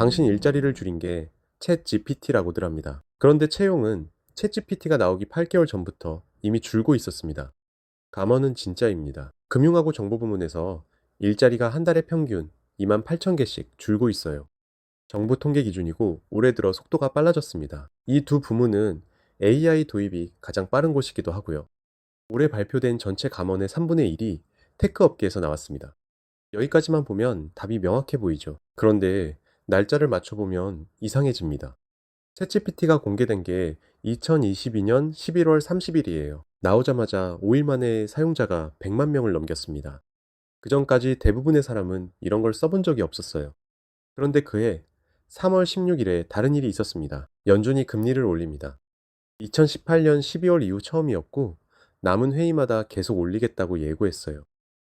당신 일자리를 줄인 게 챗 GPT라고들 합니다. 그런데 채용은 챗 GPT가 나오기 8개월 전부터 이미 줄고 있었습니다. 감언은 진짜입니다. 금융하고 정보부문에서 일자리가 한 달에 평균 2만 8천 개씩 줄고 있어요. 정부 통계 기준이고 올해 들어 속도가 빨라졌습니다. 이 두 부문은 AI 도입이 가장 빠른 곳이기도 하고요. 올해 발표된 전체 감원의 3분의 1이 테크 업계에서 나왔습니다. 여기까지만 보면 답이 명확해 보이죠. 그런데 날짜를 맞춰보면 이상해집니다. 챗GPT가 공개된 게 2022년 11월 30일이에요. 나오자마자 5일 만에 사용자가 100만 명을 넘겼습니다. 그 전까지 대부분의 사람은 이런 걸 써본 적이 없었어요. 그런데 그해 3월 16일에 다른 일이 있었습니다. 연준이 금리를 올립니다. 2018년 12월 이후 처음이었고 남은 회의마다 계속 올리겠다고 예고했어요.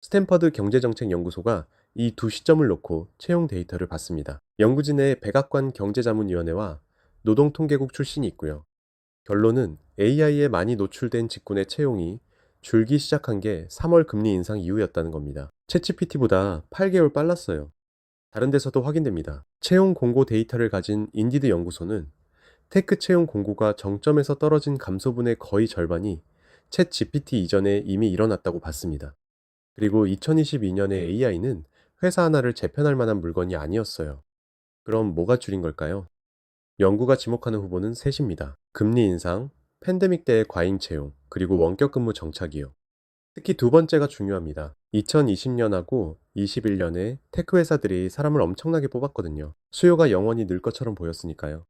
스탠퍼드 경제정책연구소가 이 두 시점을 놓고 채용 데이터를 봤습니다. 연구진의 백악관 경제자문위원회와 노동통계국 출신이 있고요. 결론은 AI에 많이 노출된 직군의 채용이 줄기 시작한 게 3월 금리 인상 이후였다는 겁니다. 챗GPT보다 8개월 빨랐어요. 다른 데서도 확인됩니다. 채용 공고 데이터를 가진 인디드 연구소는 테크 채용 공고가 정점에서 떨어진 감소분의 거의 절반이 챗 GPT 이전에 이미 일어났다고 봤습니다. 그리고 2022년에 AI는 회사 하나를 재편할 만한 물건이 아니었어요. 그럼 뭐가 줄인 걸까요? 연구가 지목하는 후보는 셋입니다. 금리 인상, 팬데믹 때의 과잉 채용, 그리고 원격 근무 정착이요. 특히 두 번째가 중요합니다. 2020년하고 21년에 테크 회사들이 사람을 엄청나게 뽑았거든요. 수요가 영원히 늘 것처럼 보였으니까요.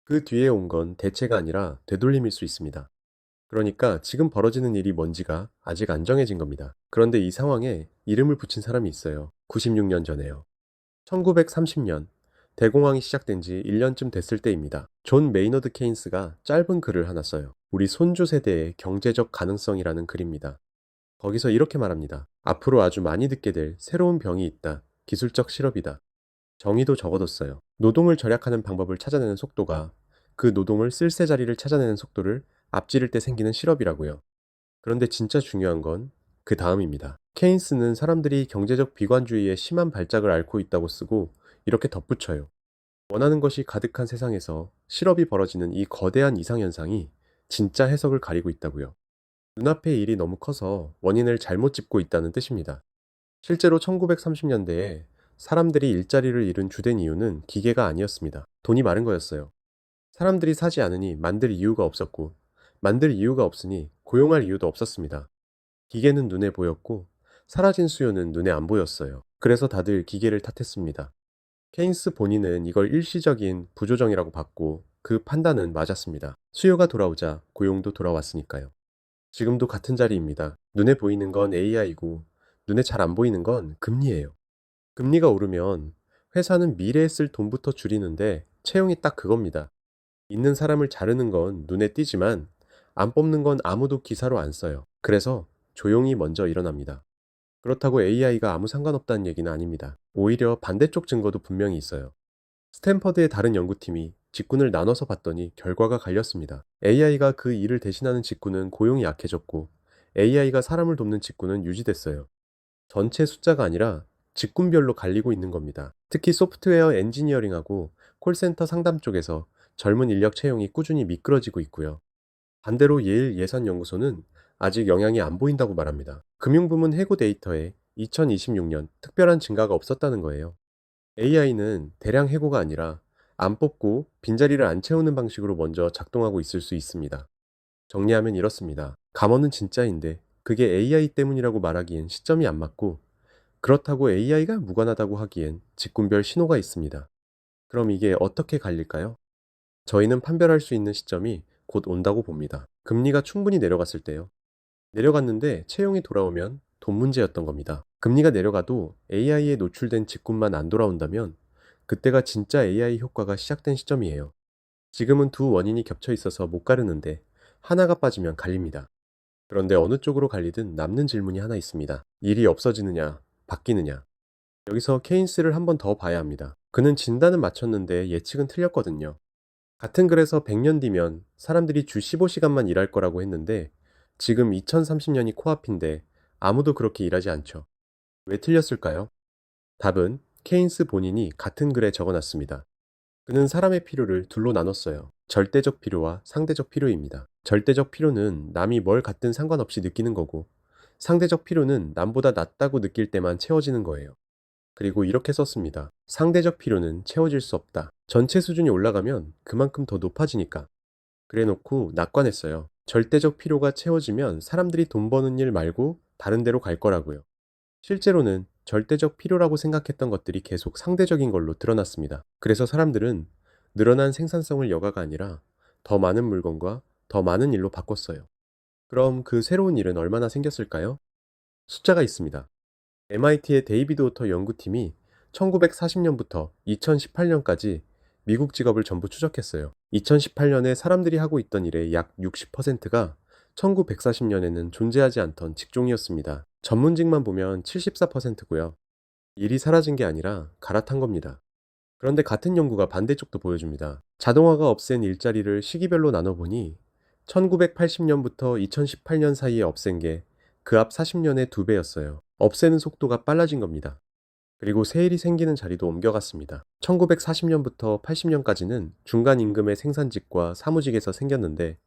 그 뒤에 온 건 대체가 아니라 되돌림일 수 있습니다. 그러니까 지금 벌어지는 일이 뭔지가 아직 안 정해진 겁니다. 그런데 이 상황에 이름을 붙인 사람이 있어요. 96년 전에요. 1930년 대공황이 시작된 지 1년쯤 됐을 때입니다. 존 메이너드 케인스가 짧은 글을 하나 써요. 우리 손주 세대의 경제적 가능성이라는 글입니다. 거기서 이렇게 말합니다. 앞으로 아주 많이 듣게 될 새로운 병이 있다. 기술적 실업이다. 정의도 적어뒀어요. 노동을 절약하는 방법을 찾아내는 속도가 그 노동을 쓸 새 자리를 찾아내는 속도를 앞지를 때 생기는 실업이라고요. 그런데 진짜 중요한 건 그 다음입니다. 케인스는 사람들이 경제적 비관주의의 심한 발작을 앓고 있다고 쓰고 이렇게 덧붙여요. 원하는 것이 가득한 세상에서 실업이 벌어지는 이 거대한 이상현상이 진짜 해석을 가리고 있다고요. 눈앞의 일이 너무 커서 원인을 잘못 짚고 있다는 뜻입니다. 실제로 1930년대에 사람들이 일자리를 잃은 주된 이유는 기계가 아니었습니다. 돈이 많은 거였어요. 사람들이 사지 않으니 만들 이유가 없었고, 만들 이유가 없으니 고용할 이유도 없었습니다. 기계는 눈에 보였고, 사라진 수요는 눈에 안 보였어요. 그래서 다들 기계를 탓했습니다. 케인스 본인은 이걸 일시적인 부조정이라고 봤고, 그 판단은 맞았습니다. 수요가 돌아오자 고용도 돌아왔으니까요. 지금도 같은 자리입니다. 눈에 보이는 건 AI고, 눈에 잘 안 보이는 건 금리예요. 금리가 오르면 회사는 미래에 쓸 돈부터 줄이는데 채용이 딱 그겁니다. 있는 사람을 자르는 건 눈에 띄지만 안 뽑는 건 아무도 기사로 안 써요. 그래서 조용히 먼저 일어납니다. 그렇다고 AI가 아무 상관없다는 얘기는 아닙니다. 오히려 반대쪽 증거도 분명히 있어요. 스탠퍼드의 다른 연구팀이 직군을 나눠서 봤더니 결과가 갈렸습니다. AI가 그 일을 대신하는 직군은 고용이 약해졌고 AI가 사람을 돕는 직군은 유지됐어요. 전체 숫자가 아니라 직군별로 갈리고 있는 겁니다. 특히 소프트웨어 엔지니어링하고 콜센터 상담 쪽에서 젊은 인력 채용이 꾸준히 미끄러지고 있고요. 반대로 예일 예산연구소는 아직 영향이 안 보인다고 말합니다. 금융부문 해고 데이터에 2026년 특별한 증가가 없었다는 거예요. AI는 대량 해고가 아니라 안 뽑고 빈자리를 안 채우는 방식으로 먼저 작동하고 있을 수 있습니다. 정리하면 이렇습니다. 감원은 진짜인데 그게 AI 때문이라고 말하기엔 시점이 안 맞고 그렇다고 AI가 무관하다고 하기엔 직군별 신호가 있습니다. 그럼 이게 어떻게 갈릴까요? 저희는 판별할 수 있는 시점이 곧 온다고 봅니다. 금리가 충분히 내려갔을 때요. 내려갔는데 채용이 돌아오면 돈 문제였던 겁니다. 금리가 내려가도 AI에 노출된 직군만 안 돌아온다면 그때가 진짜 AI 효과가 시작된 시점이에요. 지금은 두 원인이 겹쳐 있어서 못 가르는데 하나가 빠지면 갈립니다. 그런데 어느 쪽으로 갈리든 남는 질문이 하나 있습니다. 일이 없어지느냐, 바뀌느냐. 여기서 케인스를 한번 더 봐야 합니다. 그는 진단은 맞췄는데 예측은 틀렸거든요. 같은 글에서 100년 뒤면 사람들이 주 15시간만 일할 거라고 했는데 지금 2030년이 코앞인데 아무도 그렇게 일하지 않죠. 왜 틀렸을까요? 답은 케인스 본인이 같은 글에 적어놨습니다. 그는 사람의 필요를 둘로 나눴어요. 절대적 필요와 상대적 필요입니다. 절대적 필요는 남이 뭘 갖든 상관없이 느끼는 거고, 상대적 필요는 남보다 낫다고 느낄 때만 채워지는 거예요. 그리고 이렇게 썼습니다. 상대적 필요는 채워질 수 없다. 전체 수준이 올라가면 그만큼 더 높아지니까. 그래 놓고 낙관했어요. 절대적 필요가 채워지면 사람들이 돈 버는 일 말고 다른 데로 갈 거라고요. 실제로는 절대적 필요라고 생각했던 것들이 계속 상대적인 걸로 드러났습니다. 그래서 사람들은 늘어난 생산성을 여가가 아니라 더 많은 물건과 더 많은 일로 바꿨어요. 그럼 그 새로운 일은 얼마나 생겼을까요? 숫자가 있습니다. MIT의 데이비드 오터 연구팀이 1940년부터 2018년까지 미국 직업을 전부 추적했어요. 2018년에 사람들이 하고 있던 일의 약 60%가 1940년에는 존재하지 않던 직종이었습니다. 전문직만 보면 74%고요. 일이 사라진 게 아니라 갈아탄 겁니다. 그런데 같은 연구가 반대쪽도 보여줍니다. 자동화가 없앤 일자리를 시기별로 나눠보니 1980년부터 2018년 사이에 없앤 게 그 앞 40년의 2배였어요. 없애는 속도가 빨라진 겁니다. 그리고 새 일이 생기는 자리도 옮겨갔습니다. 1940년부터 80년까지는 중간 임금의 생산직과 사무직에서 생겼는데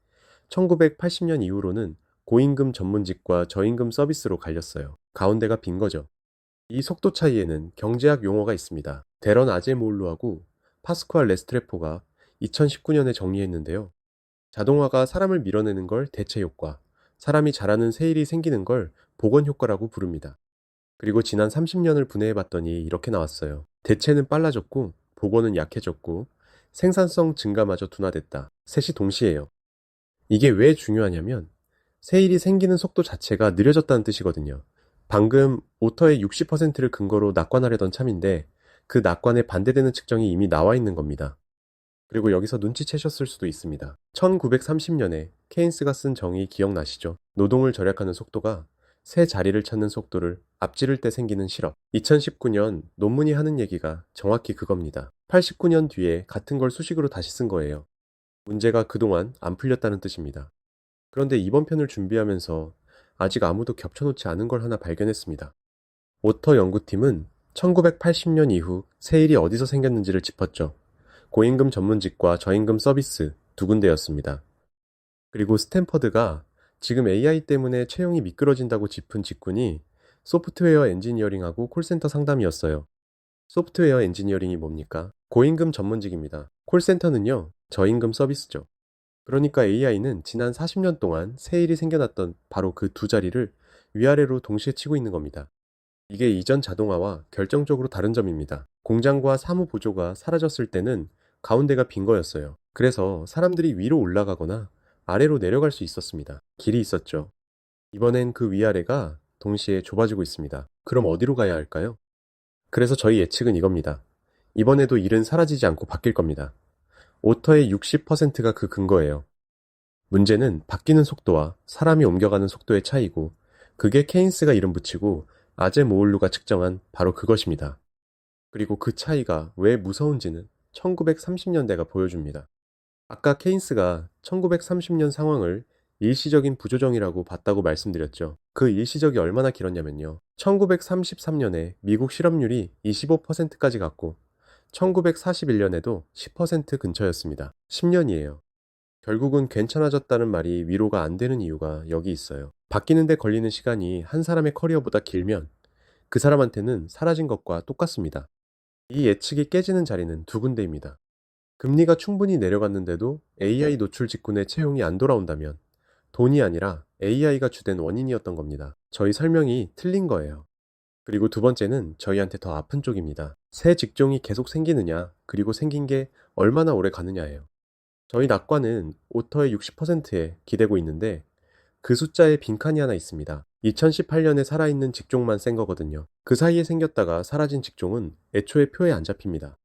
1980년 이후로는 고임금 전문직과 저임금 서비스로 갈렸어요. 가운데가 빈 거죠. 이 속도 차이에는 경제학 용어가 있습니다. 데런 아제모울루하고 파스쿠알 레스트레포가 2019년에 정리했는데요. 자동화가 사람을 밀어내는 걸 대체 효과, 사람이 잘하는 새 일이 생기는 걸 복원 효과라고 부릅니다. 그리고 지난 30년을 분해해 봤더니 이렇게 나왔어요. 대체는 빨라졌고, 복원은 약해졌고, 생산성 증가마저 둔화됐다. 셋이 동시에요. 이게 왜 중요하냐면, 새 일이 생기는 속도 자체가 느려졌다는 뜻이거든요. 방금 오터의 60%를 근거로 낙관하려던 참인데, 그 낙관에 반대되는 측정이 이미 나와 있는 겁니다. 그리고 여기서 눈치채셨을 수도 있습니다. 1930년에 케인스가 쓴 정의 기억나시죠? 노동을 절약하는 속도가 새 자리를 찾는 속도를 앞지를 때 생기는 실업. 2019년 논문이 하는 얘기가 정확히 그겁니다. 89년 뒤에 같은 걸 수식으로 다시 쓴 거예요. 문제가 그동안 안 풀렸다는 뜻입니다. 그런데 이번 편을 준비하면서 아직 아무도 겹쳐놓지 않은 걸 하나 발견했습니다. 오터 연구팀은 1980년 이후 새 일이 어디서 생겼는지를 짚었죠. 고임금 전문직과 저임금 서비스 두 군데였습니다. 그리고 스탠퍼드가 지금 AI 때문에 채용이 미끄러진다고 짚은 직군이 소프트웨어 엔지니어링하고 콜센터 상담이었어요. 소프트웨어 엔지니어링이 뭡니까? 고임금 전문직입니다. 콜센터는요, 저임금 서비스죠. 그러니까 AI는 지난 40년 동안 새 일이 생겨났던 바로 그 두 자리를 위아래로 동시에 치고 있는 겁니다. 이게 이전 자동화와 결정적으로 다른 점입니다. 공장과 사무 보조가 사라졌을 때는 가운데가 빈 거였어요. 그래서 사람들이 위로 올라가거나 아래로 내려갈 수 있었습니다. 길이 있었죠. 이번엔 그 위아래가 동시에 좁아지고 있습니다. 그럼 어디로 가야 할까요? 그래서 저희 예측은 이겁니다. 이번에도 일은 사라지지 않고 바뀔 겁니다. 오터의 60%가 그 근거예요. 문제는 바뀌는 속도와 사람이 옮겨가는 속도의 차이고, 그게 케인스가 이름 붙이고 아제모울루가 측정한 바로 그것입니다. 그리고 그 차이가 왜 무서운지는 1930년대가 보여줍니다. 아까 케인스가 1930년 상황을 일시적인 부조정이라고 봤다고 말씀드렸죠. 그 일시적이 얼마나 길었냐면요. 1933년에 미국 실업률이 25%까지 갔고 1941년에도 10% 근처였습니다. 10년이에요. 결국은 괜찮아졌다는 말이 위로가 안 되는 이유가 여기 있어요. 바뀌는데 걸리는 시간이 한 사람의 커리어보다 길면 그 사람한테는 사라진 것과 똑같습니다. 이 예측이 깨지는 자리는 두 군데입니다. 금리가 충분히 내려갔는데도 AI 노출 직군의 채용이 안 돌아온다면 돈이 아니라 AI가 주된 원인이었던 겁니다. 저희 설명이 틀린 거예요. 그리고 두 번째는 저희한테 더 아픈 쪽입니다. 새 직종이 계속 생기느냐, 그리고 생긴 게 얼마나 오래 가느냐예요. 저희 낙관은 오터의 60%에 기대고 있는데 그 숫자에 빈칸이 하나 있습니다. 2018년에 살아있는 직종만 센 거거든요. 그 사이에 생겼다가 사라진 직종은 애초에 표에 안 잡힙니다.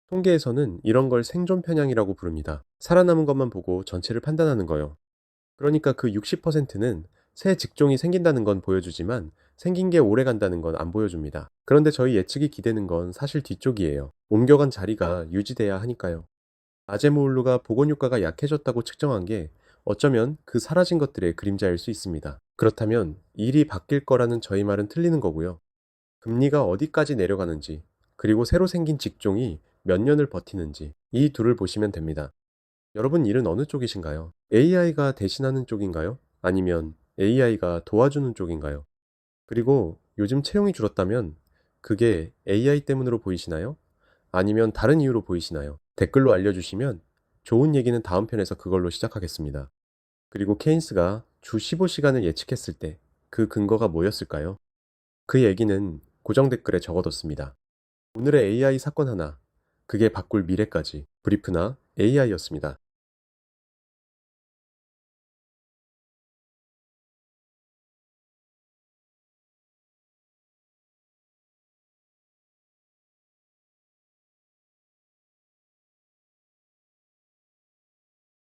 통계에서는 이런 걸 생존 편향이라고 부릅니다. 살아남은 것만 보고 전체를 판단하는 거요. 그러니까 그 60%는 새 직종이 생긴다는 건 보여주지만 생긴 게 오래 간다는 건 안 보여줍니다. 그런데 저희 예측이 기대는 건 사실 뒤쪽이에요. 옮겨간 자리가 유지돼야 하니까요. 아제모울루가 복원 효과가 약해졌다고 측정한 게 어쩌면 그 사라진 것들의 그림자일 수 있습니다. 그렇다면 일이 바뀔 거라는 저희 말은 틀리는 거고요. 금리가 어디까지 내려가는지, 그리고 새로 생긴 직종이 몇 년을 버티는지 이 둘을 보시면 됩니다. 여러분 일은 어느 쪽이신가요? AI가 대신하는 쪽인가요? 아니면 AI가 도와주는 쪽인가요? 그리고 요즘 채용이 줄었다면 그게 AI 때문으로 보이시나요? 아니면 다른 이유로 보이시나요? 댓글로 알려주시면 좋은 얘기는 다음 편에서 그걸로 시작하겠습니다. 그리고 케인스가 주 15시간을 예측했을 때 그 근거가 뭐였을까요? 그 얘기는 고정 댓글에 적어뒀습니다. 오늘의 AI 사건 하나, 그게 바꿀 미래까지 브리프나 AI였습니다.